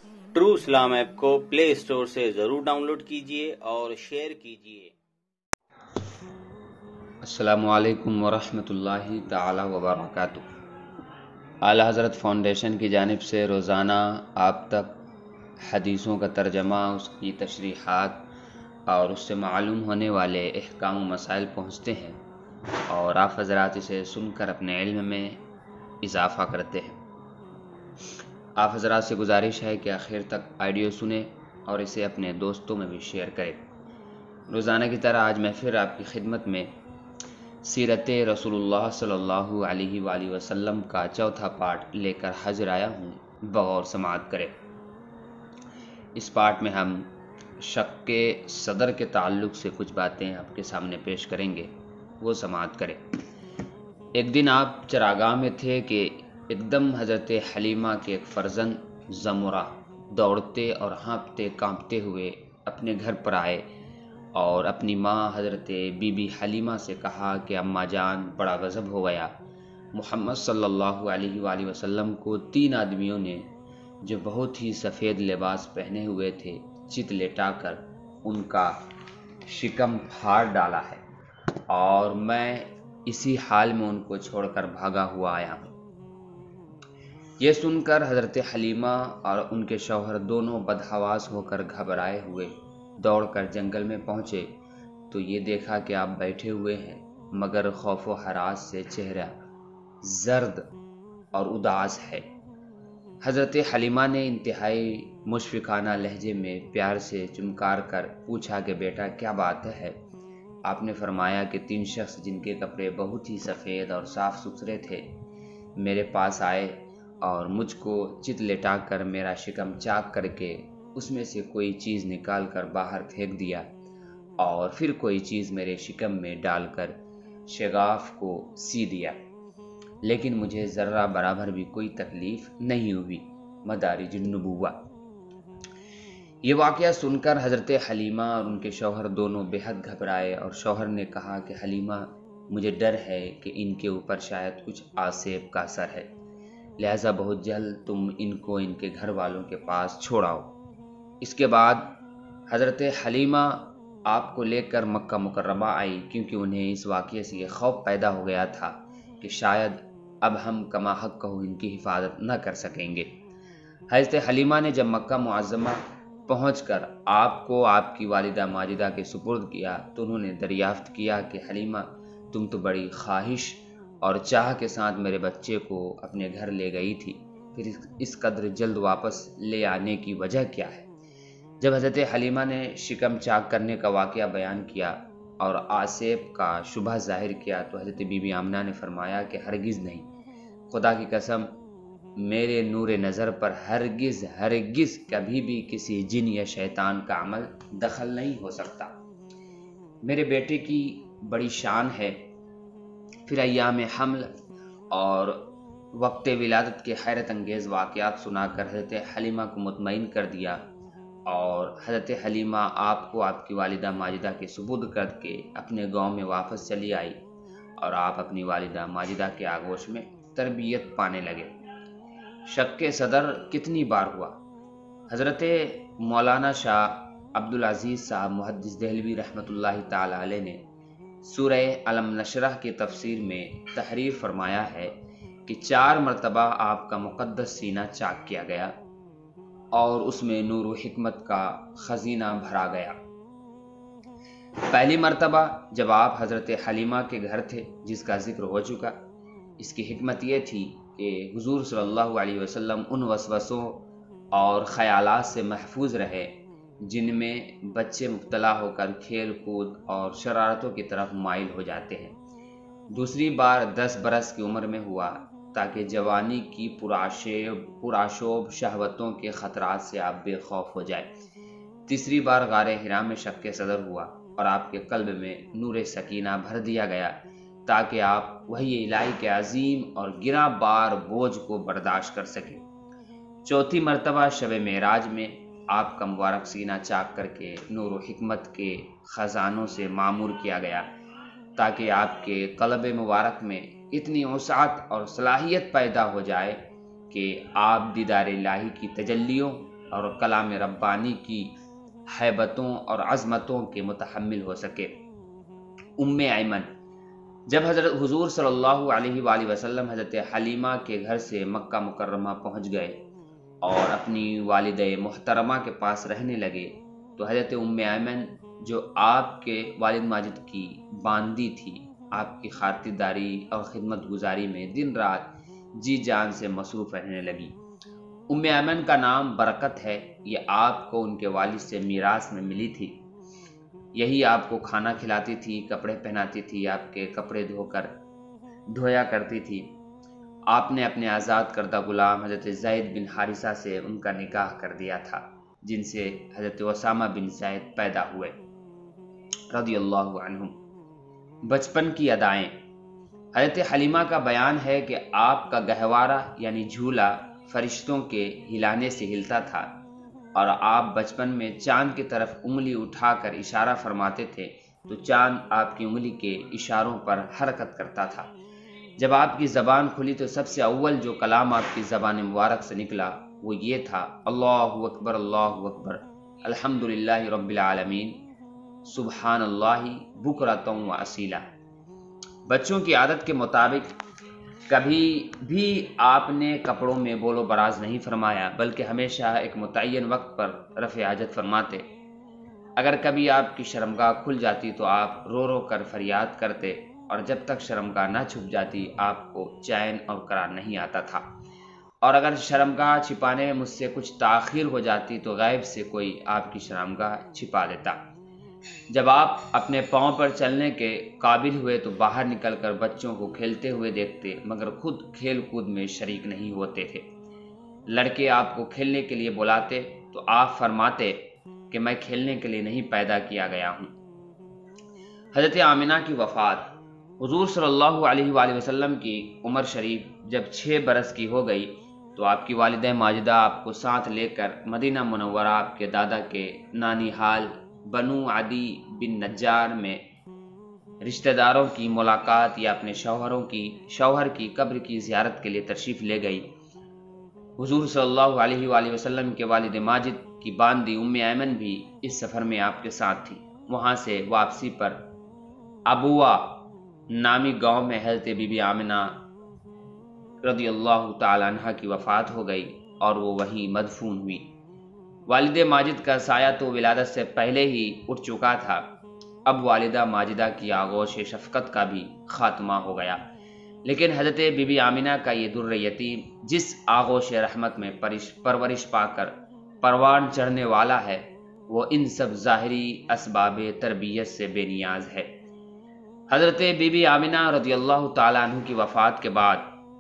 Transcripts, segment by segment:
True इस्लाम app को play store से ज़रूर डाउनलोड कीजिए और शेयर कीजिए। अस्सलामुअलैकुम वरहमतुल्लाहि ताला वबरकातुहू। आला हज़रत फ़ाउंडेशन की जानिब से रोज़ाना आप तक हदीसों का तर्जमा, उसकी तशरीहात और उससे मालूम होने वाले अहकाम व मसाइल पहुँचते हैं और आप हज़रात इसे सुनकर अपने इल्म में इजाफ़ा करते हैं। आप हज़रात से गुजारिश है कि आखिर तक ऑडियो सुने और इसे अपने दोस्तों में भी शेयर करें। रोज़ाना की तरह आज मैं फिर आपकी खिदमत में सीरत रसूलुल्लाह सल्लल्लाहु अलैहि वसल्लम का चौथा पार्ट लेकर हाजिर आया हूँ। बगौर समाअत करें। इस पार्ट में हम शक के सदर के ताल्लुक़ से कुछ बातें आपके सामने पेश करेंगे, वो समाअत करें। एक दिन आप चरागाह में थे कि एकदम हज़रत हलीमा के एक फ़र्जंद ज़मुरा दौड़ते और हाँफते काँपते हुए अपने घर पर आए और अपनी माँ हज़रत बीबी हलीमा से कहा कि अम्मा जान, बड़ा गज़ब हो गया। मुहम्मद सल्लल्लाहु अलैहि वसल्लम को 3 आदमियों ने जो बहुत ही सफ़ेद लिबास पहने हुए थे चित लेटाकर उनका शिकम फाड़ डाला है और मैं इसी हाल में उनको छोड़कर भागा हुआ आया हूँ। ये सुनकर हज़रत हलीमा और उनके शौहर दोनों बदहवास होकर घबराए हुए दौड़कर जंगल में पहुँचे तो ये देखा कि आप बैठे हुए हैं, मगर खौफ व हरास से चेहरा जर्द और उदास है। हज़रत हलीमा ने इंतहाई मुशफ़िकाना लहजे में प्यार से चुमकार कर पूछा कि बेटा क्या बात है। आपने फरमाया कि 3 शख्स जिनके कपड़े बहुत ही सफ़ेद और साफ़ सुथरे थे मेरे पास आए और मुझको चित लेटा कर मेरा शिकम चाक करके उसमें से कोई चीज़ निकाल कर बाहर फेंक दिया और फिर कोई चीज़ मेरे शिकम में डालकर शगाफ को सी दिया, लेकिन मुझे ज़र्रा बराबर भी कोई तकलीफ़ नहीं हुई। मदारिजुन नबुव्वा। ये वाक़या सुनकर हज़रत हलीमा और उनके शौहर दोनों बेहद घबराए और शौहर ने कहा कि हलीमा, मुझे डर है कि इनके ऊपर शायद कुछ आसेब का असर है, लिहाजा बहुत जल्द तुम इनको इनके घर वालों के पास छोड़ाओ। इसके बाद हज़रत हलीमा आपको लेकर मक्का मुकर्रमा आई, क्योंकि उन्हें इस वाक़ये से ये खौफ पैदा हो गया था कि शायद अब हम कमा हक़ कहूँ इनकी हिफाजत न कर सकेंगे। हज़रत हलीमा ने जब मक्का मुअज़्ज़मा पहुंचकर आपको आपकी वालिदा माजिदा के सुपुर्द किया तो उन्होंने दरियाफ्त किया कि हलीमा, तुम तो बड़ी ख्वाहिश और चाह के साथ मेरे बच्चे को अपने घर ले गई थी, फिर इस कदर जल्द वापस ले आने की वजह क्या है। जब हज़रत हलीमा ने शिकम चाक करने का वाक़या बयान किया और आसेब का शुबह ज़ाहिर किया तो हज़रत बीबी आमना ने फरमाया कि हरगिज़ नहीं, खुदा की कसम, मेरे नूर नज़र पर हरगिज़ कभी भी किसी जिन या शैतान का अमल दखल नहीं हो सकता। मेरे बेटे की बड़ी शान है। फिर अय्याम हमल और वक्त विलादत के हैरत अंगेज़ वाक़यात सुनाकर हज़रत हलीमा को मुतमईन कर दिया और हज़रत हलीमा आपको आपकी वालिदा माजिदा के सुपुर्द करके अपने गांव में वापस चली आई और आप अपनी वालिदा माजिदा के आगोश में तरबियत पाने लगे। शक के सदर कितनी बार हुआ। हज़रत मौलाना शाह अब्दुल अज़ीज़ साहब मुहद्दिस देहलवी रहमतुल्लाहि ताला अलैह ने सूरह अलम नशरह की तफसीर में तहरीर फरमाया है कि 4 मरतबा आपका मुक़द्दस सीना चाक किया गया और उसमें नूर व हिकमत का खजीना भरा गया। पहली मरतबा जब आप हज़रत हलीमा के घर थे, जिसका जिक्र हो चुका, इसकी हिकमत ये थी कि हुजूर सल्लल्लाहु अलैहि वसल्लम उन वसवसों और ख़यालात से महफूज रहे जिनमें बच्चे मुब्तला होकर खेल कूद और शरारतों की तरफ माइल हो जाते हैं। दूसरी बार 10 बरस की उम्र में हुआ ताकि जवानी की पुराशोब शहवतों के ख़तरात से आप बेखौफ हो जाए। तीसरी बार गारे हिरा में शक के सदर हुआ और आपके कल्ब में नूर सकीना भर दिया गया ताकि आप वही इलाही के अजीम और गिरा बार बोझ को बर्दाश्त कर सकें। चौथी मरतबा शब मेराज में आपका मुबारक सीना चाक करके नूर व हिकमत के ख़जानों से मामूर किया गया ताकि आपके क़ल्ब मुबारक में इतनी वसाअत और सलाहियत पैदा हो जाए कि आप दीदार इलाही की तजल्लियों اور کلام ربانی کی ہیبتوں اور عظمتوں کے متحمل ہو سکے۔ ایمن جب حضرت حضور صلی اللہ علیہ وآلہ وسلم حضرت حلیمہ کے گھر سے مکہ مکرمہ پہنچ گئے اور اپنی والدہ محترمہ کے پاس رہنے لگے تو حضرت ایمن جو آپ کے والد ماجد کی باندی تھی، آپ کی خاطرداری اور خدمت گزاری میں دن رات جی جان سے مصروف رہنے لگی۔ ایمن کا نام برکت ہے، یہ آپ کو ان کے والد سے میراث میں ملی تھی۔ یہی آپ کو کھانا کھلاتی تھی، کپڑے پہناتی تھی، آپ کے کپڑے دھویا کرتی تھی۔ آپ نے اپنے آزاد کردہ غلام حضرت زید بن حارثہ سے ان کا نکاح کر دیا تھا، جن سے حضرت اسامہ بن زید پیدا ہوئے رضی اللہ عنہم۔ بچپن کی ادائیں حضرت حلیمہ کا بیان ہے کہ آپ کا گہوارہ یعنی جھولا فرشتوں کے ہلانے سے ہلتا تھا، اور آپ بچپن میں چاند کی طرف انگلی اٹھا کر اشارہ فرماتے تھے تو چاند آپ کی انگلی کے اشاروں پر حرکت کرتا تھا۔ جب آپ کی زبان کھلی تو سب سے اول جو کلام آپ کی زبان مبارک سے نکلا وہ یہ تھا، اللہ اکبر اللہ اکبر، الحمدللہ رب العالمین، سبحان اللہ بکرۃ و اصیلا۔ بچوں کی عادت کے مطابق کبھی بھی آپ نے کپڑوں میں بول و براز نہیں فرمایا، بلکہ ہمیشہ ایک متعین وقت پر رفع حاجت فرماتے۔ اگر کبھی آپ کی شرمگاہ کھل جاتی تو آپ رو رو کر فریاد کرتے، اور جب تک شرمگاہ نہ چھپ جاتی آپ کو چین اور قرار نہیں آتا تھا، اور اگر شرمگاہ چھپانے میں مجھ سے کچھ تاخیر ہو جاتی تو غیب سے کوئی آپ کی شرمگاہ چھپا دیتا۔ جب آپ اپنے پاؤں پر چلنے کے قابل ہوئے تو باہر نکل کر بچوں کو کھیلتے ہوئے دیکھتے، مگر خود کھیل کود میں شریک نہیں ہوتے تھے۔ لڑکے آپ کو کھیلنے کے لیے بلاتے تو آپ فرماتے کہ میں کھیلنے کے لیے نہیں پیدا کیا گیا ہوں۔ حضرت آمنہ کی وفات حضور صلی اللہ علیہ وآلہ وسلم کی عمر شریف جب 6 برس کی ہو گئی تو آپ کی والدہ ماجدہ آپ کو ساتھ لے کر مدینہ منورہ آپ کے دادا کے نانی حال بنو عدی بن نجار میں رشتہ داروں کی ملاقات یا اپنے شوہر کی قبر کی زیارت کے لیے تشریف لے گئی۔ حضور صلی اللہ علیہ وآلہ وسلم کے والد ماجد کی باندی ایمن بھی اس سفر میں آپ کے ساتھ تھی۔ وہاں سے واپسی پر ابوا نامی گاؤں میں حضرت بی بی آمنہ رضی اللہ تعالی عنہ کی وفات ہو گئی اور وہ وہیں مدفون ہوئی۔ والد ماجد کا سایہ تو ولادت سے پہلے ہی اٹھ چکا تھا، اب والدہ ماجدہ کی آغوش شفقت کا بھی خاتمہ ہو گیا، لیکن حضرت بی بی آمنہ کا یہ در یتیم جس آغوش رحمت میں پرورش پا کر پروان چڑھنے والا ہے، وہ ان سب ظاہری اسباب تربیت سے بے نیاز ہے۔ حضرت بی بی آمنہ رضی اللہ تعالیٰ عنہ کی وفات کے بعد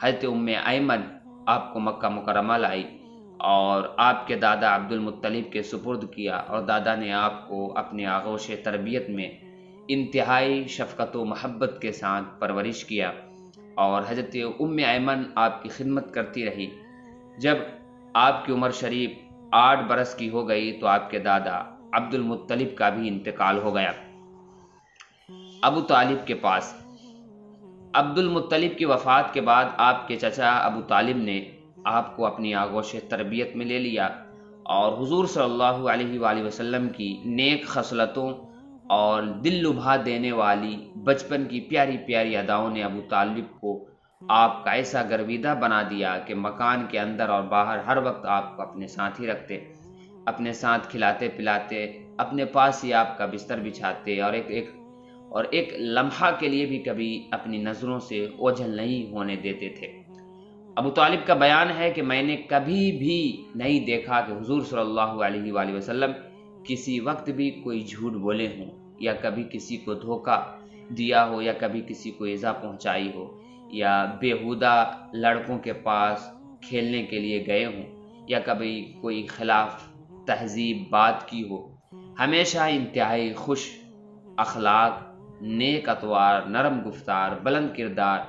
حضرت ایمن آپ کو مکہ مکرمہ لائی اور آپ کے دادا عبد المطلب کے سپرد کیا، اور دادا نے آپ کو اپنے آغوش تربیت میں انتہائی شفقت و محبت کے ساتھ پرورش کیا، اور حضرت ایمن آپ کی خدمت کرتی رہی۔ جب آپ کی عمر شریف 8 برس کی ہو گئی تو آپ کے دادا عبد المطلب کا بھی انتقال ہو گیا۔ ابو طالب کے پاس عبد المطلب کی وفات کے بعد آپ کے چچا ابو طالب نے آپ کو اپنی آغوش تربیت میں لے لیا، اور حضور صلی اللہ علیہ وآلہ وسلم کی نیک خصلتوں اور دل لبھا دینے والی بچپن کی پیاری پیاری اداؤں نے ابو طالب کو آپ کا ایسا گرویدہ بنا دیا کہ مکان کے اندر اور باہر ہر وقت آپ کو اپنے ساتھ ہی رکھتے، اپنے ساتھ کھلاتے پلاتے، اپنے پاس ہی آپ کا بستر بچھاتے، اور ایک لمحہ کے لیے بھی کبھی اپنی نظروں سے اوجھل نہیں ہونے دیتے تھے۔ ابو طالب کا بیان ہے کہ میں نے کبھی بھی نہیں دیکھا کہ حضور صلی اللہ علیہ وآلہ وسلم کسی وقت بھی کوئی جھوٹ بولے ہوں، یا کبھی کسی کو دھوکہ دیا ہو، یا کبھی کسی کو ایذا پہنچائی ہو، یا بیہودہ لڑکوں کے پاس کھیلنے کے لیے گئے ہوں، یا کبھی کوئی خلاف تہذیب بات کی ہو۔ ہمیشہ انتہائی خوش اخلاق، نیک اطوار، نرم گفتار، بلند کردار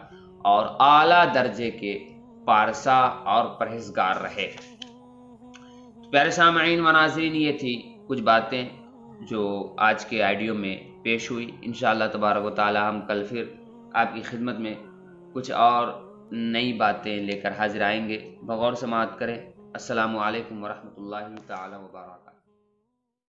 اور اعلیٰ درجے کے پارسا اور پرہیزگار رہے۔ پیارے سامعین و ناظرین، یہ تھی کچھ باتیں جو آج کے آڈیو میں پیش ہوئی۔ انشاءاللہ تبارک و تعالی ہم کل پھر آپ کی خدمت میں کچھ اور نئی باتیں لے کر حاضر آئیں گے۔ بغور سماعت کریں۔ السلام علیکم ورحمۃ اللہ تعالی وبرکاتہ۔